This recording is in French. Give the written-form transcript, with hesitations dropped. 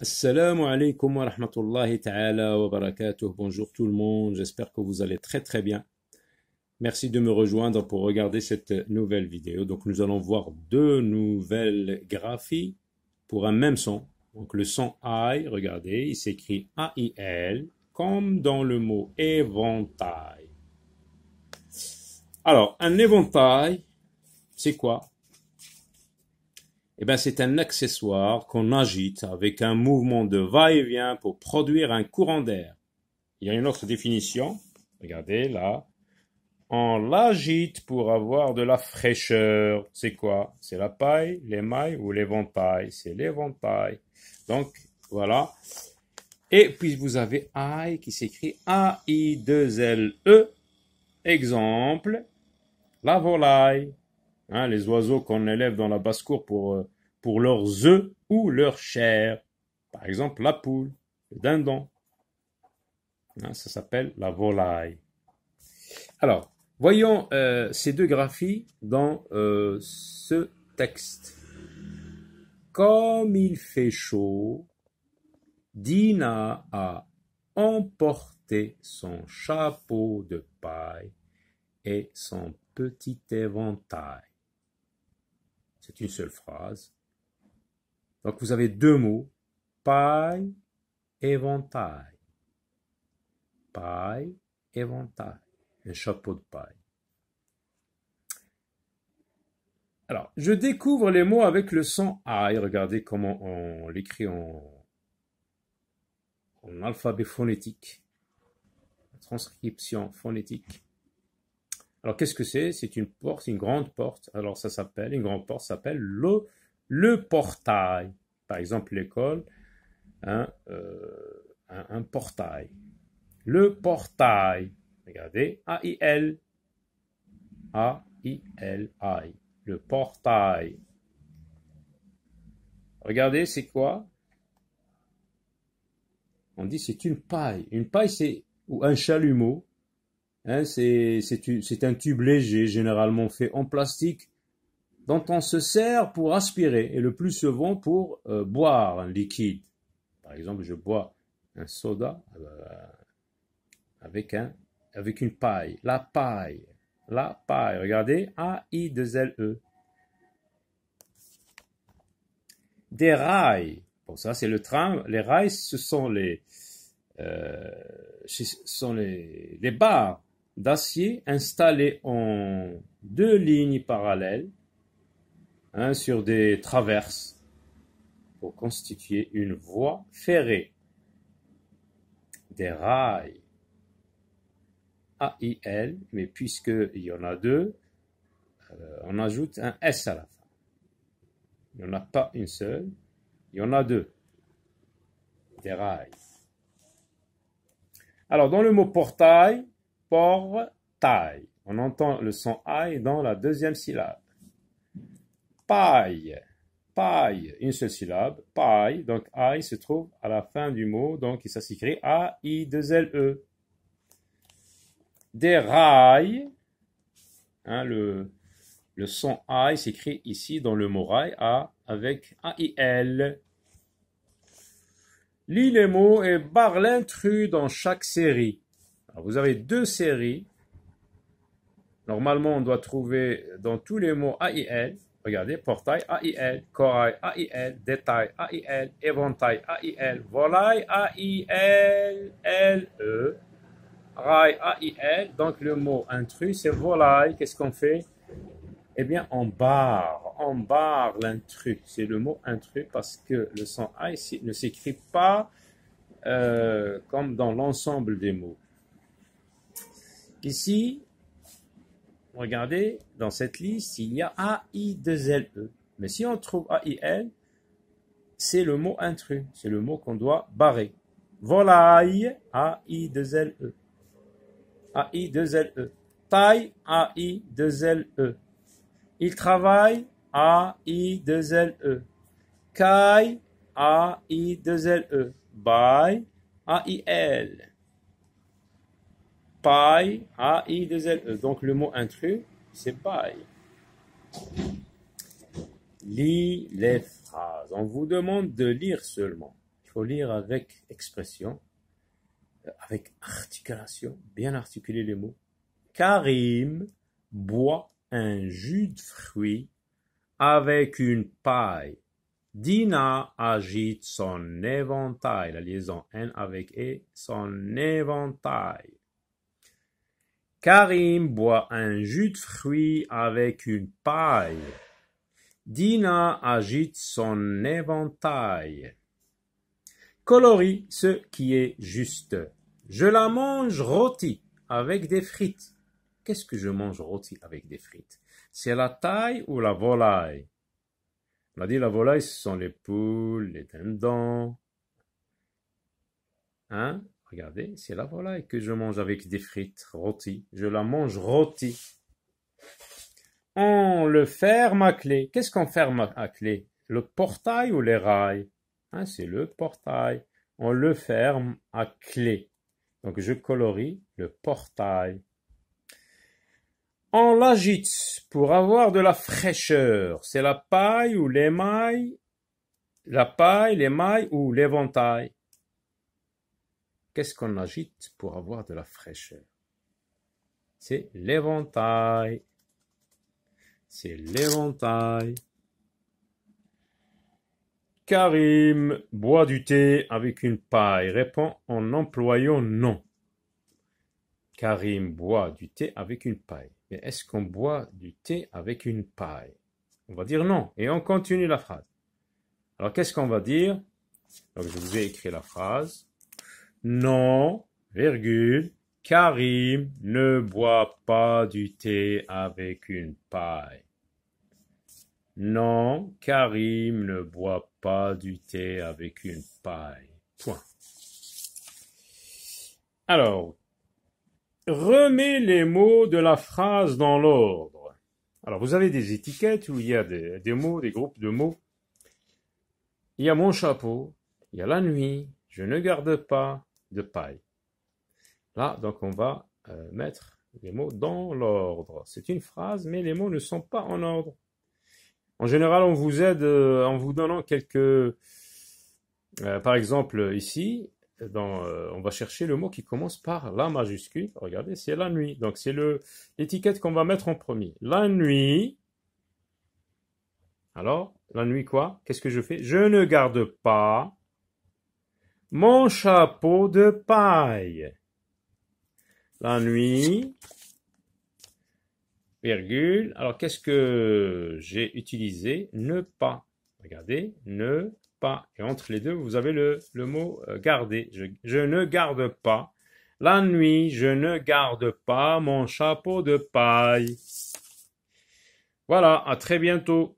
Assalamu alaikum wa rahmatullahi ta'ala wa barakatuh. Bonjour tout le monde, j'espère que vous allez très très bien. Merci de me rejoindre pour regarder cette nouvelle vidéo. Donc nous allons voir deux nouvelles graphies pour un même son. Donc le son I, regardez, il s'écrit A-I-L comme dans le mot éventail. Alors un éventail, c'est quoi? Eh bien, c'est un accessoire qu'on agite avec un mouvement de va-et-vient pour produire un courant d'air. Il y a une autre définition. Regardez là. On l'agite pour avoir de la fraîcheur. C'est quoi? C'est la paille, l'émail ou l'éventail? C'est l'éventail. Donc, voilà. Et puis, vous avez I qui s'écrit A-I-2-L-E. Exemple, la volaille. Hein, les oiseaux qu'on élève dans la basse-cour pour leurs œufs ou leur chair. Par exemple, la poule, le dindon. Hein, ça s'appelle la volaille. Alors, voyons ces deux graphies dans ce texte. Comme il fait chaud, Dina a emporté son chapeau de paille et son petit éventail. C'est une seule phrase. Donc vous avez deux mots, paille, éventail. Paille, éventail. Un chapeau de paille. Alors, je découvre les mots avec le son I. Regardez comment on l'écrit en alphabet phonétique. Transcription phonétique. Alors, qu'est-ce que c'est? C'est une porte, une grande porte. Alors, une grande porte s'appelle le portail. Par exemple, l'école, un portail. Le portail. Regardez, A-I-L. A-I-L-I. Le portail. Regardez, c'est quoi? On dit c'est une paille. Une paille, c'est ou un chalumeau. Hein, c'est un tube léger, généralement fait en plastique, dont on se sert pour aspirer, et le plus souvent pour boire un liquide. Par exemple, je bois un soda avec une paille. La paille. Regardez, A-I-2-L-E. Des rails. Bon, ça, c'est le train. Les rails, ce sont les barres d'acier installées en deux lignes parallèles, hein, sur des traverses pour constituer une voie ferrée. Des rails. A-I-L, mais puisqu'il y en a deux, on ajoute un S à la fin. Il n'y en a pas une seule, il y en a deux. Des rails. Alors, dans le mot portail, portail, on entend le son I dans la deuxième syllabe. Paille, une seule syllabe, paille, donc I se trouve à la fin du mot, donc ça s'écrit A-I-2-L-E. Des rails, hein, le son I s'écrit ici dans le mot rail, avec A-I-L. Lis les mots et barre l'intrus dans chaque série. Alors, vous avez deux séries. Normalement, on doit trouver dans tous les mots A-I-L. Regardez, portail A-I-L, corail A-I-L, détail A-I-L, éventail A-I-L, volaille A-I-L, L-E, rail A-I-L. Donc le mot intrus, c'est volaille. Qu'est-ce qu'on fait? Eh bien, on barre l'intrus. C'est le mot intrus parce que le son I ne s'écrit pas comme dans l'ensemble des mots. Ici, regardez, dans cette liste, il y a A-I-2-L-E. Mais si on trouve A-I-L, c'est le mot intrus. C'est le mot qu'on doit barrer. Volaille, A-I-2-L-E. A-I-2-L-E. Taille, A-I-2-L-E. Il travaille, A-I-2-L-E. Caille, A-I-2-L-E. Baille, A-I-L. Paille, A-I-2-L-E. Donc le mot intrus, c'est paille. Lis les phrases. On vous demande de lire seulement. Il faut lire avec expression, avec articulation, bien articuler les mots. Karim boit un jus de fruits avec une paille. Dina agite son éventail, la liaison N avec E, son éventail. Karim boit un jus de fruits avec une paille. Dina agite son éventail. Colorie ce qui est juste. Je la mange rôtie avec des frites. Qu'est-ce que je mange rôti avec des frites? C'est la taille ou la volaille? On a dit la volaille, ce sont les poules, les dindons. Hein? Regardez, c'est la volaille que je mange avec des frites rôties. Je la mange rôtie. On le ferme à clé. Qu'est-ce qu'on ferme à clé? Le portail ou les rails? Hein, c'est le portail. On le ferme à clé. Donc je colorie le portail. On l'agite pour avoir de la fraîcheur. C'est la paille ou l'émail? La paille, l'émail ou l'éventail? Qu'est-ce qu'on agite pour avoir de la fraîcheur? C'est l'éventail. C'est l'éventail. Karim boit du thé avec une paille. Répond en employant non. Karim boit du thé avec une paille. Mais est-ce qu'on boit du thé avec une paille? On va dire non. Et on continue la phrase. Alors qu'est-ce qu'on va dire? Donc je vous ai écrit la phrase. Non, virgule, Karim ne boit pas du thé avec une paille. Non, Karim ne boit pas du thé avec une paille. Point. Alors, remets les mots de la phrase dans l'ordre. Alors, vous avez des étiquettes où il y a des mots, des groupes de mots. Il y a mon chapeau, il y a la nuit, je ne garde pas de paille. Là, donc, on va mettre les mots dans l'ordre. C'est une phrase, mais les mots ne sont pas en ordre. En général, on vous aide en vous donnant quelques... par exemple, ici, on va chercher le mot qui commence par la majuscule. Regardez, c'est la nuit. Donc, c'est l'étiquette qu'on va mettre en premier. La nuit. Alors, la nuit quoi? Qu'est-ce que je fais? Je ne garde pas mon chapeau de paille. La nuit, virgule. Alors, qu'est-ce que j'ai utilisé? Ne pas. Regardez, ne pas. Et entre les deux, vous avez le mot garder. Je ne garde pas. La nuit, je ne garde pas mon chapeau de paille. Voilà, à très bientôt.